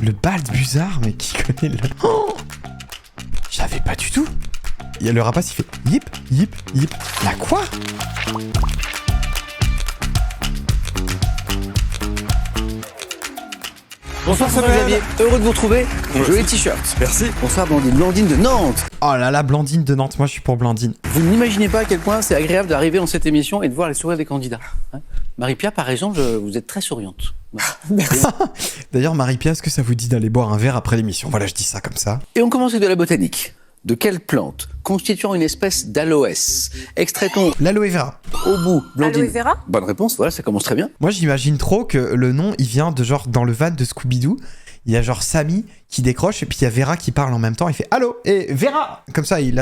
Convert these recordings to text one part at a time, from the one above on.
Le Balthazar, mais qui connaît le... Oh, je savais pas du tout. Il y a le rapace, il fait yip, yip, yip. La quoi? Bonsoir Xavier, heureux de vous retrouver. Joli t-shirt. Merci. Bonsoir Blandine, Blandine de Nantes. Oh là là, Blandine de Nantes, moi je suis pour Blandine. Vous n'imaginez pas à quel point c'est agréable d'arriver dans cette émission et de voir les sourires des candidats. Marie-Pierre, par exemple, vous êtes très souriante. Merci. D'ailleurs, Marie-Pierre, est-ce que ça vous dit d'aller boire un verre après l'émission? Voilà, je dis ça comme ça. Et on commence avec de la botanique. De quelle plante, constituant une espèce d'aloès, extrait-on L'aloe vera. au bout, Blandine? Aloe vera? Bonne réponse, voilà, ça commence très bien. Moi, j'imagine trop que le nom, il vient de genre dans le van de Scooby-Doo. Il y a genre Sammy qui décroche et puis il y a Vera qui parle en même temps. Il fait allô et Vera. Comme ça, il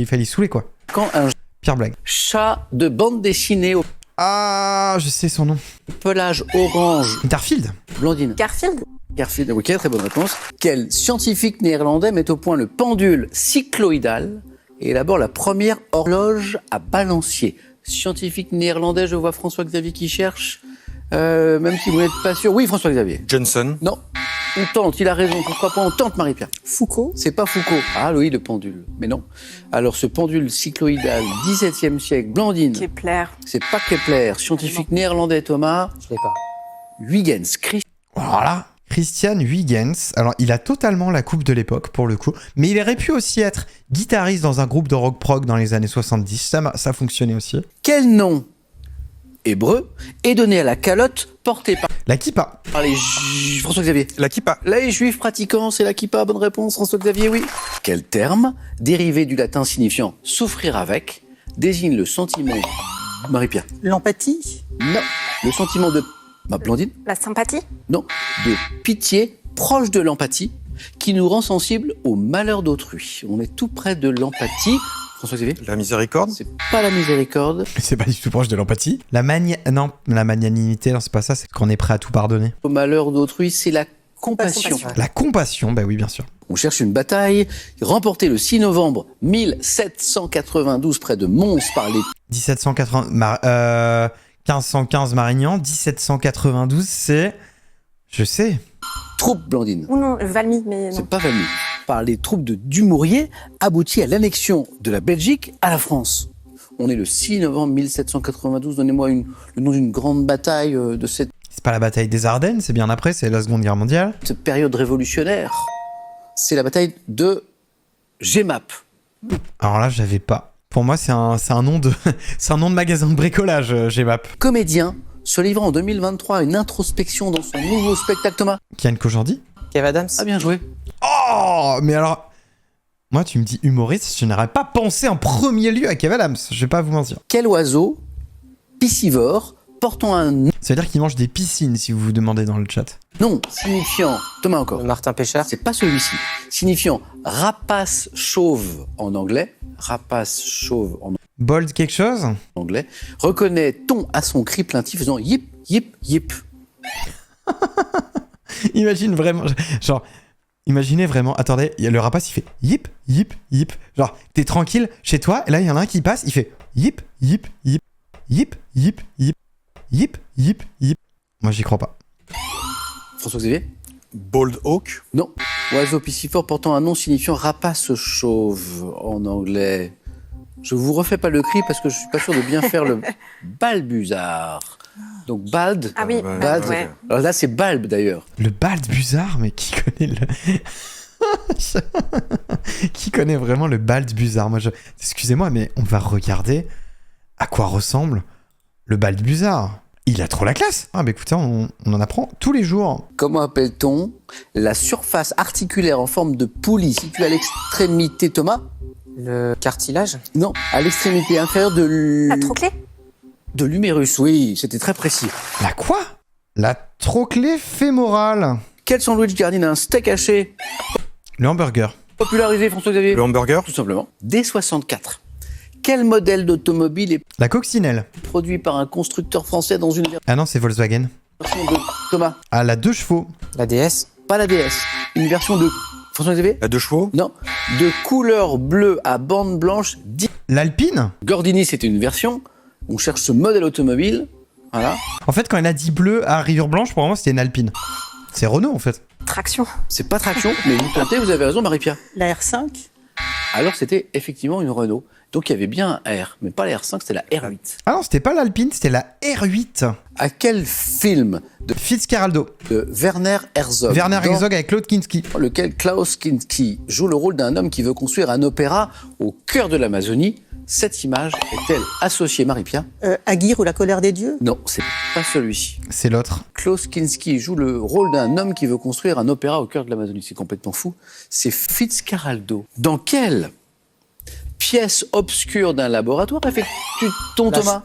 fallait saouler quoi. Quand un Pire blague. chat de bande dessinée au Ah, je sais son nom. pelage orange, Garfield. Blandine. Garfield? Garfield, ok, très bonne réponse. Quel scientifique néerlandais met au point le pendule cycloïdal et élabore la première horloge à balancier? Scientifique néerlandais, je vois François-Xavier qui cherche, même si vous n'êtes pas sûr. Oui, François-Xavier. Johnson. Non, on tente, il a raison, pourquoi pas, on tente Marie-Pierre. Foucault? C'est pas Foucault. Ah oui, le pendule, mais non. Alors ce pendule cycloïdal, 17e siècle, Blandine. Kepler? C'est pas Kepler, scientifique néerlandais, Thomas. Je l'ai pas. Huygens, Voilà. Christian Huygens. Alors, il a totalement la coupe de l'époque, pour le coup. Mais il aurait pu aussi être guitariste dans un groupe de rock prog dans les années 70. Ça fonctionnait aussi. Quel nom hébreu est donné à la calotte portée La kippa. par les François-Xavier? La kippa. Les juifs pratiquants, c'est la kippa, bonne réponse, François-Xavier, oui. Quel terme, dérivé du latin signifiant souffrir avec, désigne le sentiment... Marie-Pierre? L'empathie? Non. Le sentiment de... Blandine? La sympathie? Non. De pitié, proche de l'empathie, qui nous rend sensibles au malheur d'autrui. On est tout près de l'empathie. François-Xavier? La miséricorde. C'est pas la miséricorde. C'est pas du tout proche de l'empathie. Non, la magnanimité, non, c'est pas ça. C'est qu'on est prêt à tout pardonner. Au malheur d'autrui, c'est la compassion. La compassion, bah oui, bien sûr. On cherche une bataille remportée le 6 novembre 1792 près de Mons par les 1780... 1515 Marignan, 1792, c'est... Je sais. troupes, Blandine. Ou non, Valmy, mais non. C'est pas Valmy. Par les troupes de Dumouriez, aboutit à l'annexion de la Belgique à la France. On est le 6 novembre 1792. Donnez-moi le nom d'une grande bataille de cette C'est pas la bataille des Ardennes, c'est bien après, c'est la Seconde Guerre mondiale. période révolutionnaire. C'est la bataille de Jemmapes. Alors là, j'avais pas. Pour moi, c'est un nom de c'est un nom de magasin de bricolage, Jemmapes. Comédien se livrant en 2023 à une introspection dans son nouveau spectacle, Thomas. Kian Kojandi. Kev Adams. Ah, bien joué. Oh, mais alors... Moi, tu me dis humoriste, je n'aurais pas pensé en premier lieu à Kev Adams, je vais pas vous mentir. Quel oiseau piscivore portant un Ça veut dire qu'il mange des piscines, si vous vous demandez dans le chat. nom signifiant, Thomas encore, Martin Pêcheur. c'est pas celui-ci, signifiant rapace chauve en anglais, rapace chauve en Bold quelque chose? anglais, reconnaît-on à son cri plaintif faisant yip, yip, yip. Imagine vraiment, genre, imaginez vraiment, attendez, le rapace il fait yip, yip, yip. Genre, t'es tranquille chez toi, et là il y en a un qui passe, il fait yip, yip, yip, yip, yip, yip, yip, yip, yip. Moi j'y crois pas. François-Xavier? Bold Hawk. Non. Oiseau piscivore portant un nom signifiant rapace chauve en anglais. Je vous refais pas le cri parce que je suis pas sûr de bien faire le balbuzard. Donc bald. Ah oui, Bald. ouais. Alors là c'est balbe d'ailleurs. Le Balthazar, mais qui connaît le... Qui connaît vraiment le Balthazar? Moi, excusez-moi, mais on va regarder à quoi ressemble le Balthazar. Il a trop la classe. Ah bah écoutez, on en apprend tous les jours. Comment appelle-t-on la surface articulaire en forme de poulie située à l'extrémité, Thomas? Le cartilage. Non, à l'extrémité inférieure de La trochlée? de l'humérus. Oui, c'était très précis. La quoi? La trochlée fémorale. Quel sandwich garni un steak haché Le hamburger. popularisé, François-Xavier? Le hamburger. Tout simplement. D64. Quel modèle d'automobile est La coccinelle. produit par un constructeur français dans une Ah non, c'est Volkswagen. version de Thomas? Ah, la 2 chevaux. La DS. Pas la DS. Une version de François-Xavier? La 2 chevaux. Non. De couleur bleue à bande blanche. L'Alpine. Gordini, c'est une version. On cherche ce modèle automobile. Voilà. En fait, quand elle a dit bleu à Rivière Blanche, pour moi, c'était une Alpine. C'est Renault, en fait. Traction. C'est pas traction, mais vous tentez, vous avez raison, Marie-Pierre. La R5. Alors c'était effectivement une Renault. Donc il y avait bien un R, mais pas la R5, c'était la R8. Ah non, c'était pas l'Alpine, c'était la R8. À quel film de Fitzcarraldo. Werner Herzog, Werner dans Herzog avec Claude Kinski. lequel Klaus Kinski joue le rôle d'un homme qui veut construire un opéra au cœur de l'Amazonie, cette image est-elle associée, Marie-Pierre? Aguirre ou la colère des dieux. Non, c'est pas celui-ci. C'est l'autre. Klaus Kinski joue le rôle d'un homme qui veut construire un opéra au cœur de l'Amazonie. C'est complètement fou. C'est Fitzcarraldo. Dans quelle pièce obscure d'un laboratoire effectue-t-on, Thomas?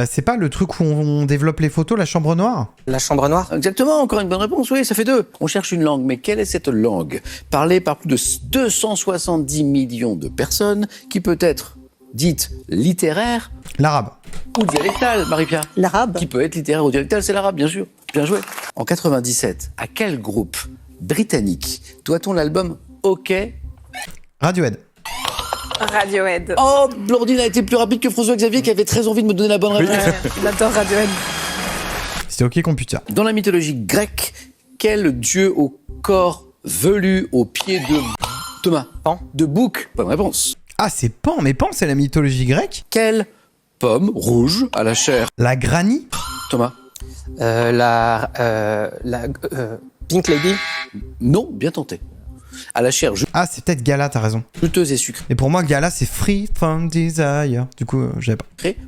C'est pas le truc où on développe les photos, la chambre noire? La chambre noire. Exactement, encore une bonne réponse, oui, ça fait 2. On cherche une langue, mais quelle est cette langue parlée par plus de 270 millions de personnes qui peut être dite littéraire L'arabe. ou dialectale, Marie-Pierre? L'arabe. Qui peut être littéraire ou dialectale, c'est l'arabe, bien sûr. Bien joué. En 97, à quel groupe britannique doit-on l'album OK? Radiohead. Radiohead. Oh, Blondine a été plus rapide que François-Xavier qui avait très envie de me donner la bonne réponse. J'adore Radiohead. C'était OK Computer. Dans la mythologie grecque, quel dieu au corps velu aux pieds de Thomas? Pan. De bouc. Bonne réponse. Ah, c'est Pan, mais Pan, c'est la mythologie grecque? Quelle pomme rouge à la chair? La granny? Thomas? Pink Lady. Non, bien tenté. À la chair Ah, c'est peut-être Gala, t'as raison. juteuse et sucrée, Et pour moi, Gala, c'est Free from Desire. Du coup, j'avais pas.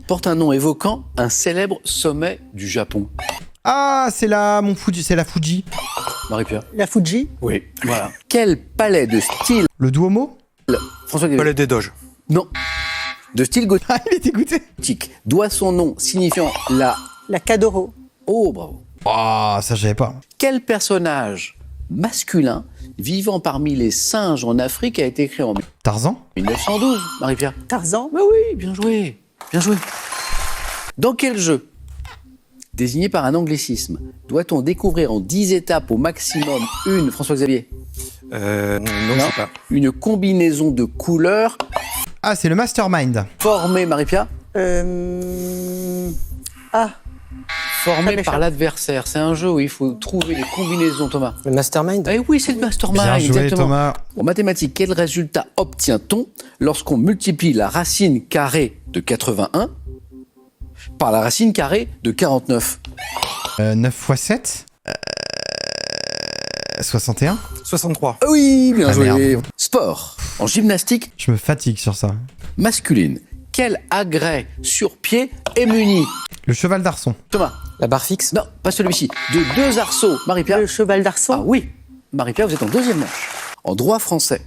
porte un nom évoquant un célèbre sommet du Japon. Ah, c'est la Fuji, c'est la Fuji. Marie-Pierre? La Fuji. Oui. Voilà. Quel palais de style Le Duomo? François-Xavier? Palais des Doges. Non. De style Ah, il est dégoûté. gothique doit son nom signifiant la... La Cadoro. Oh, bravo. Oh, ça, j'avais pas. Quel personnage masculin vivant parmi les singes en Afrique a été créé en Tarzan? 1912, Marie-Pierre? Tarzan. Mais oui, bien joué. Bien joué. Dans quel jeu, désigné par un anglicisme, doit-on découvrir en 10 étapes au maximum François-Xavier? Non, je sais pas. Une combinaison de couleurs Ah, c'est le Mastermind. formée, Marie-Pierre? Ah. Ça Formée m'échappe. par l'adversaire. C'est un jeu où il faut trouver les combinaisons, Thomas. Le Mastermind. Eh oui, c'est le Mastermind, Bien joué, exactement. Thomas. En mathématiques, quel résultat obtient-on lorsqu'on multiplie la racine carrée de 81 par la racine carrée de 49? 9 x 7 61. 63. Ah oui, bien Ah, joué. merde. Sport. En gymnastique Je me fatigue sur ça. masculine, quel agrès sur pied est muni? Le cheval d'Arçon. Thomas? La barre fixe. Non, pas celui-ci. De 2 arceaux. Marie-Pierre? Le cheval d'Arçon. Ah oui. Marie-Pierre, vous êtes en deuxième manche. En droit français,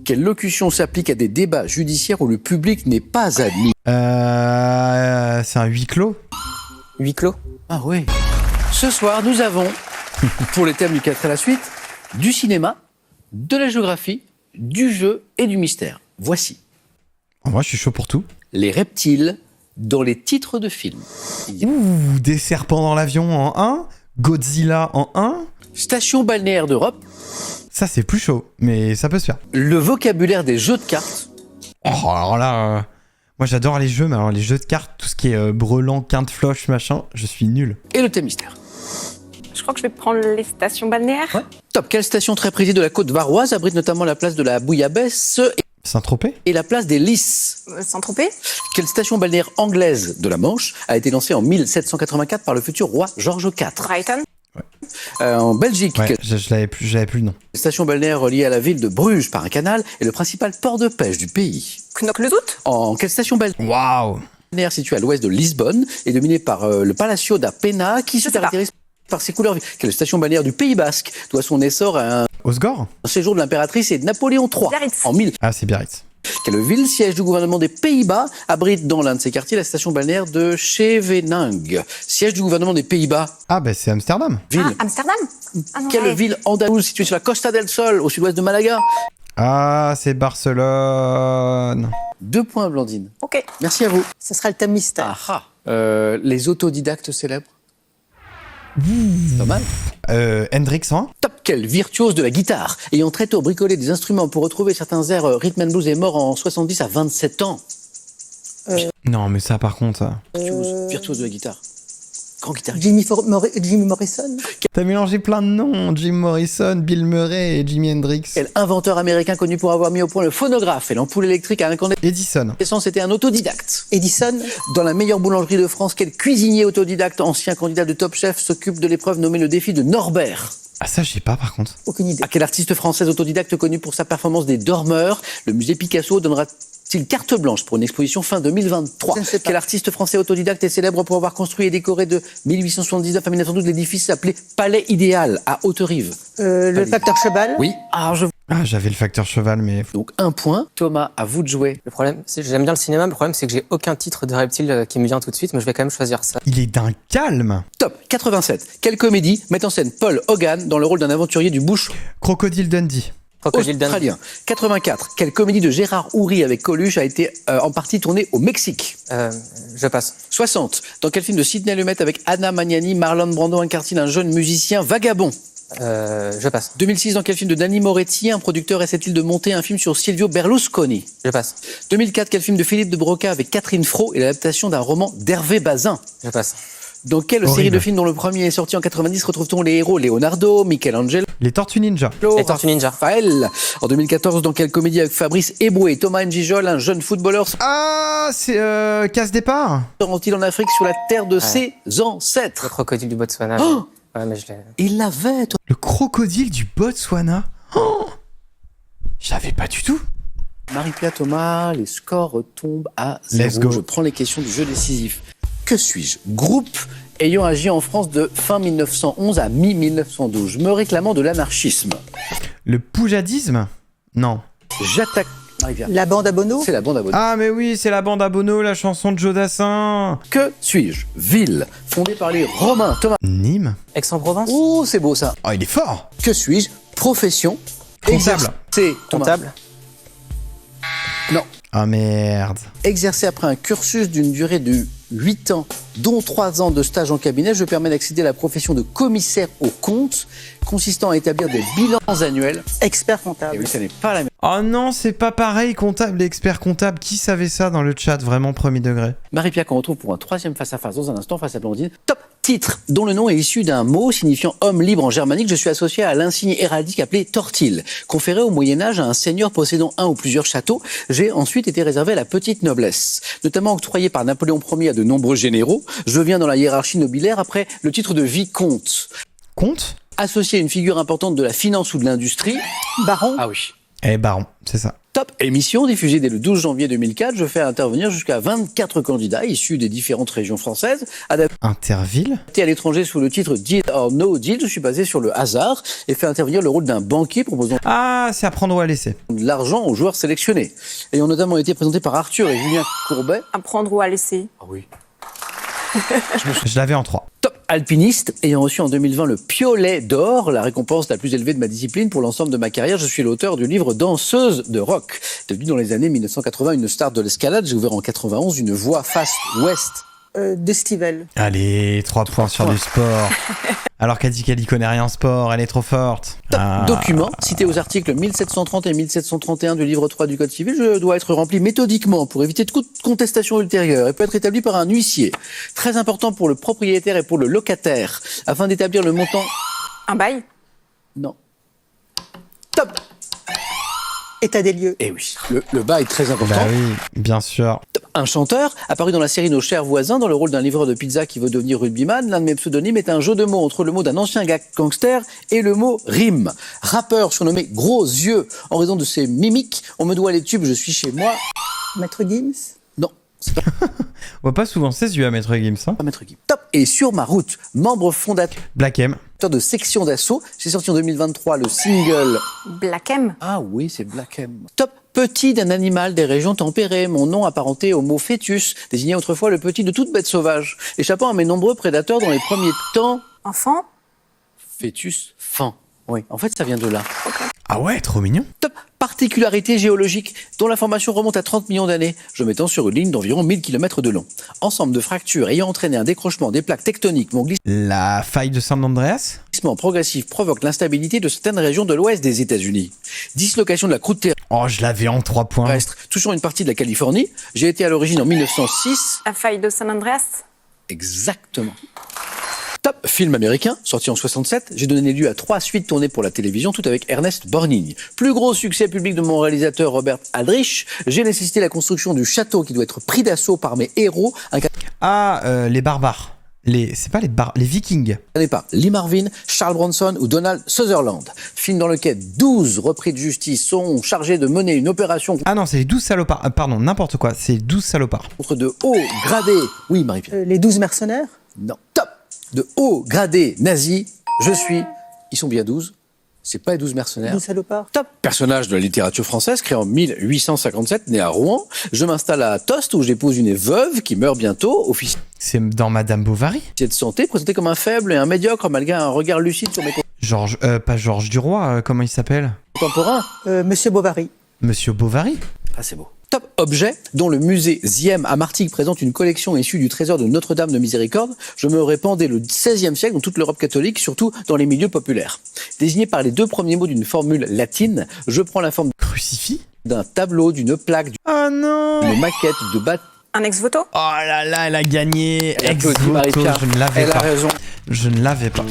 quelle locution s'applique à des débats judiciaires où le public n'est pas admis? C'est un huis clos. Huis clos. Ah oui. Ce soir, nous avons, pour les thèmes du 4 et la suite, du cinéma, de la géographie, du jeu et du mystère. Voici Moi, je suis chaud pour tout. les reptiles dans les titres de films. Ouh, des serpents dans l'avion en 1. Godzilla en 1. Station balnéaire d'Europe, Ça, c'est plus chaud, mais ça peut se faire. le vocabulaire des jeux de cartes, Oh, alors là, moi j'adore les jeux, mais alors les jeux de cartes, tout ce qui est brelan, quinte, floche, machin, je suis nul. et le thème mystère. Je crois que je vais prendre les stations balnéaires. Top. Quelle station très prisée de la côte varoise abrite notamment la place de la Bouillabaisse Saint-Tropez? et la place des Lys? Saint-Tropez. Quelle station balnéaire anglaise de la Manche a été lancée en 1784 par le futur roi George IV? Brighton. En Belgique, Ouais, quelle j'avais plus le nom. station balnéaire reliée à la ville de Bruges par un canal est le principal port de pêche du pays? Knock-le-Doute. En quelle station Waouh! balnéaire située à l'ouest de Lisbonne est dominée par le Palacio da Pena qui se sais pas. caractérise par ses couleurs vives? Quelle station balnéaire du Pays Basque doit son essor à un Osgore? séjour de l'impératrice et de Napoléon III Biarritz. en 1000? Ah, c'est Biarritz. Quelle ville, siège du gouvernement des Pays-Bas, abrite dans l'un de ses quartiers la station balnéaire de Scheveningen? Siège du gouvernement des Pays-Bas, Ah, bah c'est Amsterdam. ville. Ah, Amsterdam. Ah non, Quelle ouais. ville andalouse située sur la Costa del Sol, au sud-ouest de Malaga? Ah, c'est Barcelone. 2 points, Blandine. Ok. Merci à vous. Ce sera le thème mystère. Ah ah. Les autodidactes célèbres. Pas mal. Hendrix en 1. Top. Quel virtuose de la guitare, ayant très tôt bricolé des instruments pour retrouver certains airs rhythm and blues, est mort en 70 à 27 ans. Non, mais ça, par contre. Virtuose de la guitare. Grand guitariste. Jimmy Morrison. T'as mélangé plein de noms. Jim Morrison, Bill Murray et Jimi Hendrix. Quel inventeur américain connu pour avoir mis au point le phonographe et l'ampoule électrique à incandescence Edison. était un autodidacte. Edison. Dans la meilleure boulangerie de France, quel cuisinier autodidacte, ancien candidat de Top Chef, s'occupe de l'épreuve nommée le défi de Norbert? Ah ça, je sais pas par contre. Aucune idée. À quel artiste française autodidacte connu pour sa performance des Dormeurs, le musée Picasso donnera-t-il carte blanche pour une exposition fin 2023? Je ne sais pas. Quel artiste français autodidacte est célèbre pour avoir construit et décoré de 1879 à 1912 l'édifice appelé Palais Idéal à Haute-Rive? Le facteur cheval. Oui. Ah, j'avais le facteur cheval, mais... Donc 1 point. Thomas, à vous de jouer. Le problème, c'est que j'aime bien le cinéma, mais le problème, c'est que j'ai aucun titre de reptile qui me vient tout de suite, mais je vais quand même choisir ça. Il est d'un calme. Top 87. Quelle comédie met en scène Paul Hogan dans le rôle d'un aventurier du bush Crocodile Dundee. Crocodile Dundee. australien? 84. Quelle comédie de Gérard Houry avec Coluche a été en partie tournée au Mexique? Je passe. 60. Dans quel film de Sidney Lumet avec Anna Magnani, Marlon Brando incarne-t-il un jeune musicien vagabond? Je passe. 2006. Dans quel film de Danny Moretti un producteur essaie-t-il de monter un film sur Silvio Berlusconi? Je passe. 2004. Quel film de Philippe de Broca avec Catherine Fro et l'adaptation d'un roman d'Hervé Bazin? Je passe. Dans quelle Horrible. série de films dont le premier est sorti en 90 retrouve-t-on les héros Leonardo, Michelangelo, Les Tortues Ninja. Les Tortues Ninja. Raphaël? En 2014, dans quelle comédie avec Fabrice Eboué et Thomas Njijol, un jeune footballeur Ah, c'est Casse Départ. se rend-il en Afrique sur la terre de ses Le ancêtres? crocodile du Botswana. Oh Ouais, mais je l'ai. Il l'avait, toi. Le crocodile du Botswana. Oh, je savais pas du tout. Marie-Pierre, Thomas, les scores tombent à Let's 0. go. Je prends les questions du jeu décisif. Que suis-je? Groupe ayant agi en France de fin 1911 à mi-1912, me réclamant de l'anarchisme. Le poujadisme. Non. J'attaque... Marie-Pierre. La bande à Bono. C'est la bande à Bono. Ah, mais oui, c'est la bande à Bono, la chanson de Joe Dassin. Que suis-je? Ville, fondée par les Romains. Thomas. Nîmes. Aix-en-Provence. Oh, c'est beau ça. Oh, il est fort. Que suis-je? Profession. Comptable. C'est Thomas. Comptable. Non. Ah, merde. Exercer après un cursus d'une durée de 8 ans, dont 3 ans de stage en cabinet, je permets d'accéder à la profession de commissaire aux comptes, consistant à établir des bilans annuels. Expert Et comptable. oui, ça n'est pas la même. Oh non, c'est pas pareil, comptable et expert comptable. Qui savait ça dans le chat, vraiment premier degré? Marie-Pierre, qu'on retrouve pour un 3e face-à-face dans un instant face à Blandine. Top titre, dont le nom est issu d'un mot signifiant homme libre en germanique. Je suis associé à l'insigne héraldique appelé tortil, conféré au Moyen-Âge à un seigneur possédant un ou plusieurs châteaux. J'ai ensuite été réservé à la petite noblesse. Notamment octroyé par Napoléon Ier à de nombreux généraux, je viens dans la hiérarchie nobiliaire après le titre de vicomte. Comte? Associé à une figure importante de la finance ou de l'industrie. Baron. Ah oui. Eh, baron, c'est ça. Top émission diffusée dès le 12 janvier 2004. Je fais intervenir jusqu'à 24 candidats issus des différentes régions françaises, Interville? adaptés à l'étranger sous le titre Deal or No Deal. Je suis basé sur le hasard et fais intervenir le rôle d'un banquier proposant Ah, c'est à prendre ou à laisser. de l'argent aux joueurs sélectionnés. Ayant notamment été présenté par Arthur et Julien Courbet. À prendre ou à laisser. Ah oui. Je l'avais en 3. Top alpiniste, ayant reçu en 2020 le Piolet d'or, la récompense la plus élevée de ma discipline pour l'ensemble de ma carrière. Je suis l'auteur du livre Danseuse de rock. Devenu dans les années 1980 une star de l'escalade, j'ai ouvert en 91 une voie Fast West. D'Estivel. Allez, 3 points sur du sport. Alors qu'elle dit qu'elle y connaît rien en sport, elle est trop forte. Top Ah. document, cité aux articles 1730 et 1731 du livre 3 du Code civil, je dois être rempli méthodiquement pour éviter toute contestation ultérieure et peut être établi par un huissier. Très important pour le propriétaire et pour le locataire, afin d'établir le montant... Un bail. Non. Top. État des lieux. Eh oui, le bas est très important. Bah oui, bien sûr. Un chanteur, apparu dans la série Nos chers voisins, dans le rôle d'un livreur de pizza qui veut devenir rugbyman, l'un de mes pseudonymes est un jeu de mots entre le mot d'un ancien gangster et le mot rime. Rappeur surnommé Gros Yeux, en raison de ses mimiques, on me doit les tubes, je suis chez moi. Maître Gims. Non, c'est pas On voit pas souvent ses yeux à Maître Gims, hein. Maître Guy. Top. Et sur ma route, membre fondateur Black M. de Section d'Assaut, j'ai sorti en 2023 le single... Black M. Ah oui, c'est Black M. Top. Petit d'un animal des régions tempérées, mon nom apparenté au mot fœtus, désignait autrefois le petit de toute bête sauvage, échappant à mes nombreux prédateurs dans les premiers temps. Enfant. Fœtus, fan. Oui, en fait, ça vient de là. Ah ouais, trop mignon. Top. Particularité géologique, dont la formation remonte à 30 millions d'années, je m'étends sur une ligne d'environ 1000 km de long. Ensemble de fractures ayant entraîné un décrochement des plaques tectoniques, mon La faille de San Andreas? glissement progressif provoque l'instabilité de certaines régions de l'ouest des États-Unis. Dislocation de la croûte Oh, je l'avais en 3 points. terrestre touchant une partie de la Californie. J'ai été à l'origine en 1906. La faille de San Andreas. Exactement. Top, film américain, sorti en 67. J'ai donné lieu à 3 suites tournées pour la télévision, toutes avec Ernest Borgnine. Plus gros succès public de mon réalisateur Robert Aldrich. J'ai nécessité la construction du château qui doit être pris d'assaut par mes héros. Les barbares. Les Vikings. Incarné par Lee Marvin, Charles Bronson ou Donald Sutherland. Film dans lequel 12 repris de justice sont chargés de mener une opération Ah non, c'est les 12 salopards. Pardon, n'importe quoi. C'est les 12 salopards. contre de hauts gradés. Oui, Marie-Pierre. Les 12 mercenaires. Non. Top. De hauts gradés nazis. Ils sont bien 12. C'est pas les 12 mercenaires. 12 salopards. Top. Personnage de la littérature française, créé en 1857, né à Rouen. Je m'installe à Tostes où j'épouse une veuve qui meurt bientôt, officier C'est dans Madame Bovary. de santé, présenté comme un faible et un médiocre malgré un regard lucide sur mes Pas Georges Duroy, comment il s'appelle? contemporains. Monsieur Bovary. Monsieur Bovary. Ah, c'est beau. Top objet dont le musée Ziem à Martigues présente une collection issue du trésor de Notre-Dame de Miséricorde. Je me répandais le XVIe siècle dans toute l'Europe catholique, surtout dans les milieux populaires. Désigné par les 2 premiers mots d'une formule latine, je prends la forme Crucifix. d'un tableau, d'une plaque, Oh non. d'une maquette, de bâtiment. Un ex-voto. Oh là là, elle a gagné. Elle applaudit Ex-voto, Marie-Pierre. je ne l'avais Elle pas. a raison. Je ne l'avais pas.